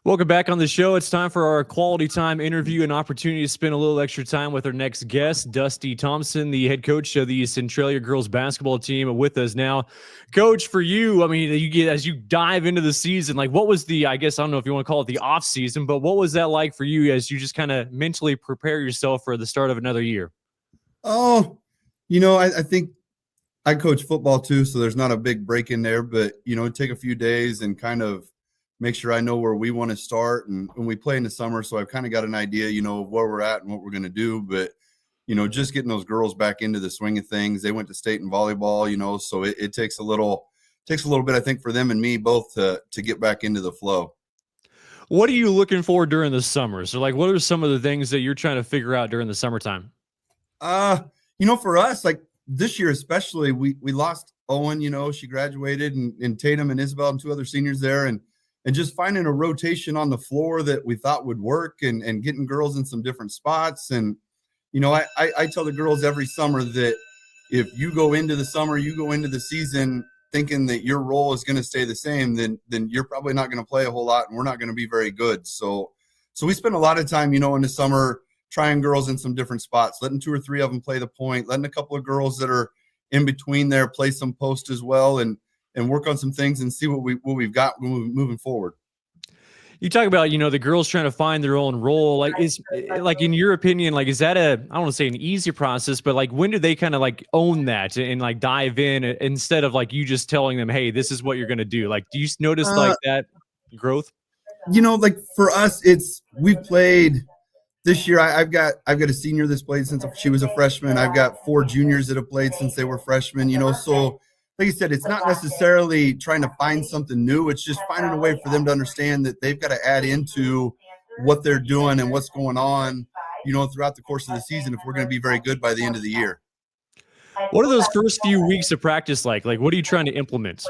Welcome back on the show. It's time for our quality time interview and opportunity to spend a little extra time with our next guest, Dusty Thompson, the head coach of the Centralia girls basketball team, with us now. Coach, for you, I mean, you get as you dive into the season, like what was the, I guess, I don't know if you want to call it the off season, but what was that like for you as you just kind of mentally prepare yourself for the start of another year? Oh, I think I coach football too, so there's not a big break in there, but take a few days and kind of make sure I know where we want to start. And when we play in the summer, so I've kind of got an idea, of where we're at and what we're going to do. But just getting those girls back into the swing of things. They went to state in volleyball, so it takes a little bit, I think, for them and me both to get back into the flow. What are you looking for during the summer? So, like, what are some of the things that you're trying to figure out during the summertime? For us, like this year especially, we lost Owen. She graduated, and Tatum and Isabel and two other seniors there, and just finding a rotation on the floor that we thought would work, and getting girls in some different spots. And I tell the girls every summer that if you go into the summer, you go into the season thinking that your role is going to stay the same, then you're probably not going to play a whole lot, and we're not going to be very good. So we spend a lot of time, in the summer trying girls in some different spots, letting two or three of them play the point, letting a couple of girls that are in between there play some post as well, and work on some things and see what we've got moving forward. You talk about, the girls trying to find their own role. Like, like in your opinion, like, is that I don't want to say an easy process, but like, when do they kind of like own that and like dive in instead of like you just telling them, hey, this is what you're going to do? Like, do you notice like that growth? Like for us, we've played this year. I've got a senior that's played since she was a freshman. I've got four juniors that have played since they were freshmen, so like I said, it's not necessarily trying to find something new. It's just finding a way for them to understand that they've got to add into what they're doing and what's going on, throughout the course of the season if we're going to be very good by the end of the year. What are those first few weeks of practice like? Like, what are you trying to implement?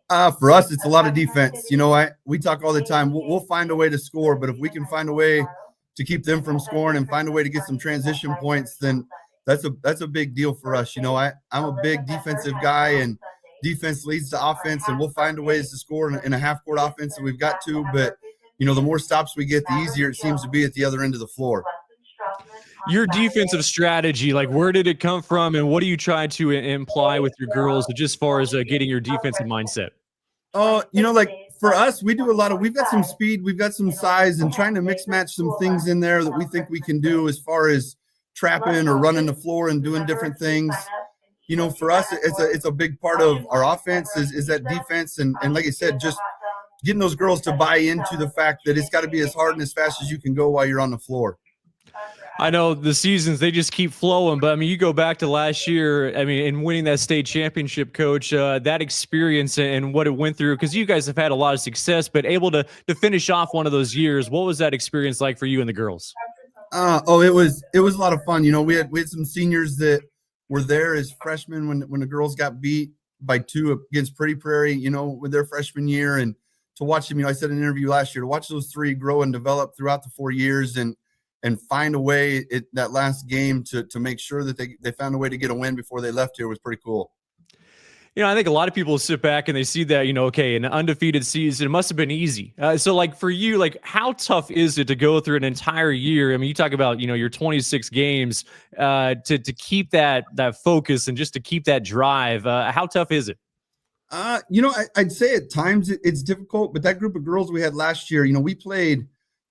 For us, it's a lot of defense. We talk all the time. We'll find a way to score, but if we can find a way to keep them from scoring and find a way to get some transition points, then that's a big deal for us. I'm a big defensive guy, and defense leads to offense, and we'll find ways to score in a half court offense that we've got to. But the more stops we get, the easier it seems to be at the other end of the floor. Your defensive strategy, like where did it come from, and what do you try to imply with your girls, just as far as getting your defensive mindset? Like for us, we've got some speed, we've got some size, and trying to mix match some things in there that we think we can do as far as trapping or running the floor and doing different things. For us, it's a big part of our offense is that defense. And like I said, just getting those girls to buy into the fact that it's got to be as hard and as fast as you can go while you're on the floor. I know the seasons, they just keep flowing, but I mean, you go back to last year, I mean, in winning that state championship, Coach, that experience and what it went through, because you guys have had a lot of success, but able to finish off one of those years. What was that experience like for you and the girls? It was a lot of fun. We had some seniors that were there as freshmen when the girls got beat by 2 against Pretty Prairie, with their freshman year. And to watch them, I said in an interview last year, to watch those 3 grow and develop throughout the 4 years and find a way that last game to make sure that they found a way to get a win before they left here was pretty cool. I think a lot of people sit back and they see that, okay, an undefeated season, it must have been easy. So like for you, like how tough is it to go through an entire year? I mean, you talk about, your 26 games to keep that focus and just to keep that drive. How tough is it? I'd say at times it's difficult, but that group of girls we had last year, we played,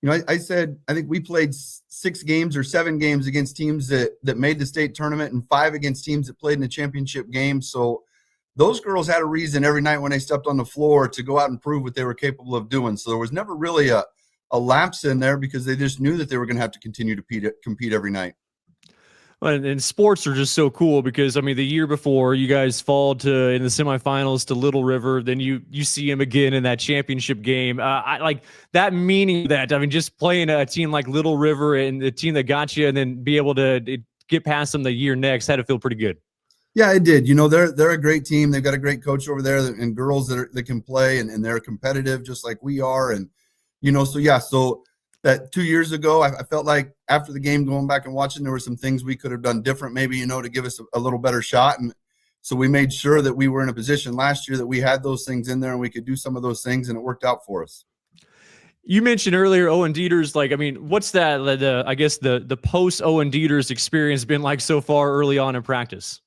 I said, I think we played 6 games or 7 games against teams that made the state tournament and 5 against teams that played in the championship game. So those girls had a reason every night when they stepped on the floor to go out and prove what they were capable of doing. So there was never really a lapse in there because they just knew that they were going to have to continue to compete every night. And sports are just so cool because, I mean, the year before you guys fall in the semifinals to Little River, then you see him again in that championship game. I like that meaning that, I mean, just playing a team like Little River and the team that got you and then be able to get past them the year next had to feel pretty good. Yeah, it did. They're a great team. They've got a great coach over there and girls that can play and they're competitive just like we are. And, so that 2 years ago, I felt like after the game, going back and watching, there were some things we could have done different, maybe, to give us a little better shot. And so we made sure that we were in a position last year that we had those things in there and we could do some of those things, and it worked out for us. You mentioned earlier Owen Dieters. Like, I mean, what's that? I guess the post Owen Dieters experience been like so far early on in practice?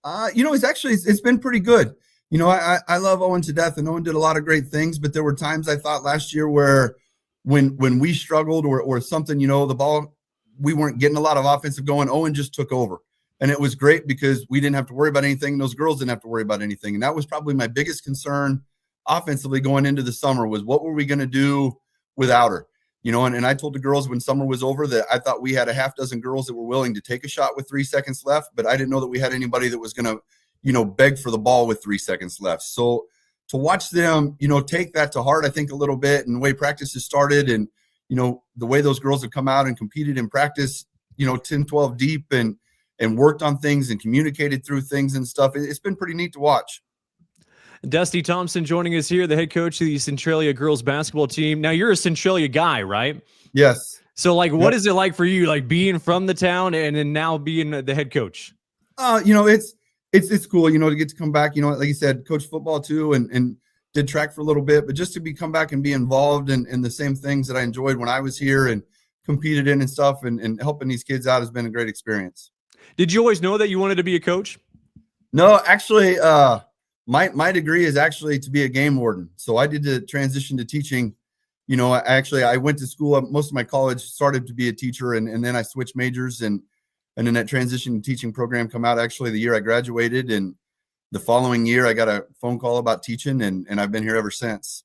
It's been pretty good. I love Owen to death, and Owen did a lot of great things. But there were times I thought last year where when we struggled or something, the ball, we weren't getting a lot of offensive going. Owen just took over, and it was great because we didn't have to worry about anything. And those girls didn't have to worry about anything, and that was probably my biggest concern offensively going into the summer was what were we going to do without her. And I told the girls when summer was over that I thought we had a half dozen girls that were willing to take a shot with 3 seconds left, but I didn't know that we had anybody that was going to, beg for the ball with 3 seconds left. So to watch them, take that to heart, I think a little bit, and the way practice has started and, the way those girls have come out and competed in practice, 10, 12 deep and worked on things and communicated through things and stuff. It's been pretty neat to watch. Dusty Thompson joining us here, the head coach of the Centralia girls basketball team. Now, you're a Centralia guy, right? Yes. So, what is it like for you, like being from the town and then now being the head coach? It's cool, to get to come back, like you said, coach football too, and did track for a little bit, but just to come back and be involved in the same things that I enjoyed when I was here and competed in and stuff and helping these kids out has been a great experience. Did you always know that you wanted to be a coach? No, actually, my degree is actually to be a game warden. So I did the transition to teaching. I went to school. Most of my college started to be a teacher, and then I switched majors, and then that transition to teaching program come out actually the year I graduated, and the following year I got a phone call about teaching, and I've been here ever since.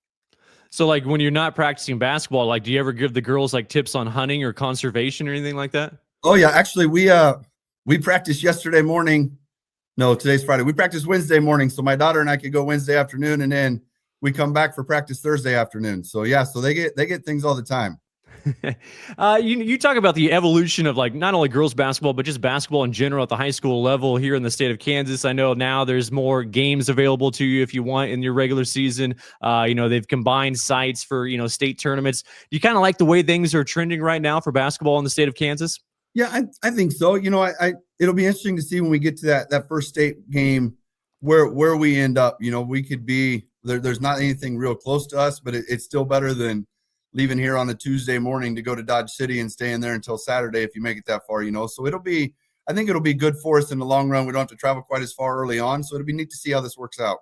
So when you're not practicing basketball, do you ever give the girls tips on hunting or conservation or anything like that? Oh yeah, actually we practiced yesterday morning. No, today's Friday. We practiced Wednesday morning, so my daughter and I could go Wednesday afternoon, and then we come back for practice Thursday afternoon. So yeah, so they get things all the time. You talk about the evolution of not only girls basketball, but just basketball in general at the high school level here in the state of Kansas. I know now there's more games available to you if you want in your regular season. They've combined sites for, state tournaments. Do you kind of like the way things are trending right now for basketball in the state of Kansas? Yeah, I think so. It'll be interesting to see when we get to that first state game where we end up. We could be there. There's not anything real close to us, but it's still better than leaving here on a Tuesday morning to go to Dodge City and staying there until Saturday if you make it that far. So I think it'll be good for us in the long run. We don't have to travel quite as far early on, so it'll be neat to see how this works out.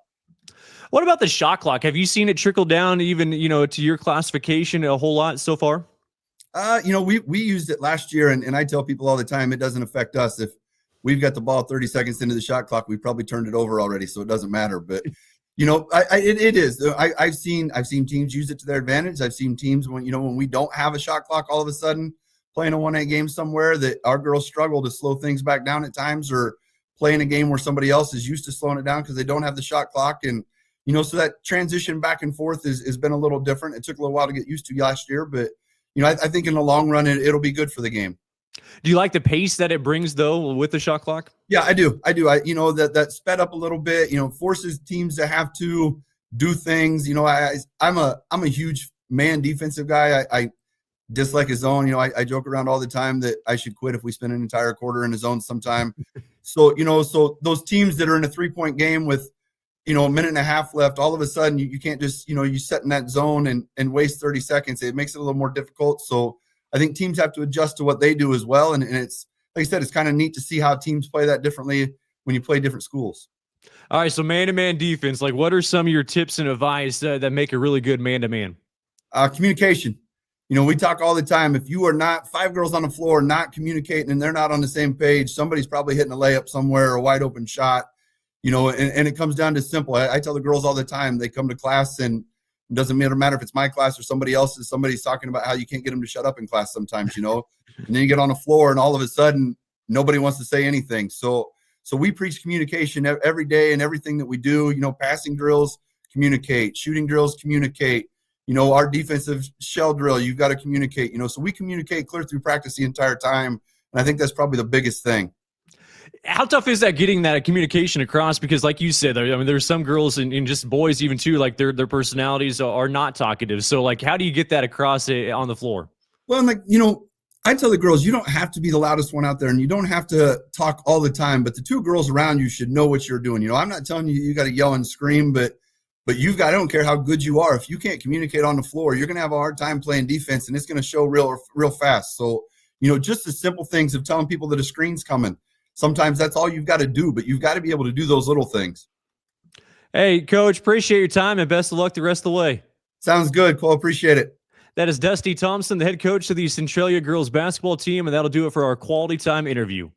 What about the shot clock? Have you seen it trickle down even to your classification a whole lot so far? We used it last year, and I tell people all the time it doesn't affect us. If we've got the ball 30 seconds into the shot clock, we probably turned it over already, so it doesn't matter. But it is. I've seen teams use it to their advantage. I've seen teams when we don't have a shot clock, all of a sudden playing a 1A game somewhere that our girls struggle to slow things back down at times, or playing a game where somebody else is used to slowing it down because they don't have the shot clock. And so that transition back and forth has been a little different. It took a little while to get used to last year, but I think in the long run, it'll be good for the game. Do you like the pace that it brings, though, with the shot clock? Yeah, I do. That sped up a little bit, forces teams to have to do things. I'm a huge man defensive guy. I dislike his zone. I joke around all the time that I should quit if we spend an entire quarter in his zone sometime. So those teams that are in a 3-point game with a minute and a half left, all of a sudden you can't just, you set in that zone and waste 30 seconds. It makes it a little more difficult. So I think teams have to adjust to what they do as well. And it's, like I said, it's kind of neat to see how teams play that differently when you play different schools. All right. So man-to-man defense, what are some of your tips and advice that make a really good man-to-man? Communication. We talk all the time. If you are not 5 girls on the floor, not communicating, and they're not on the same page, somebody's probably hitting a layup somewhere or a wide open shot. And it comes down to simple. I tell the girls all the time, they come to class and it doesn't matter if it's my class or somebody else's, somebody's talking about how you can't get them to shut up in class sometimes, and then you get on the floor and all of a sudden nobody wants to say anything. So we preach communication every day and everything that we do, passing drills, communicate, shooting drills, communicate, our defensive shell drill, you've got to communicate, so we communicate clear through practice the entire time. And I think that's probably the biggest thing. How tough is that getting that communication across? Because like you said, there's some girls and just boys even too, their personalities are not talkative. So how do you get that across on the floor? Well, I tell the girls, you don't have to be the loudest one out there and you don't have to talk all the time, but the 2 girls around you should know what you're doing. I'm not telling you got to yell and scream, but But I don't care how good you are. If you can't communicate on the floor, you're going to have a hard time playing defense, and it's going to show real fast. So, just the simple things of telling people that a screen's coming. Sometimes that's all you've got to do, but you've got to be able to do those little things. Hey, Coach, appreciate your time and best of luck the rest of the way. Sounds good, Cole. Appreciate it. That is Dusty Thompson, the head coach of the Centralia girls basketball team, and that'll do it for our quality time interview.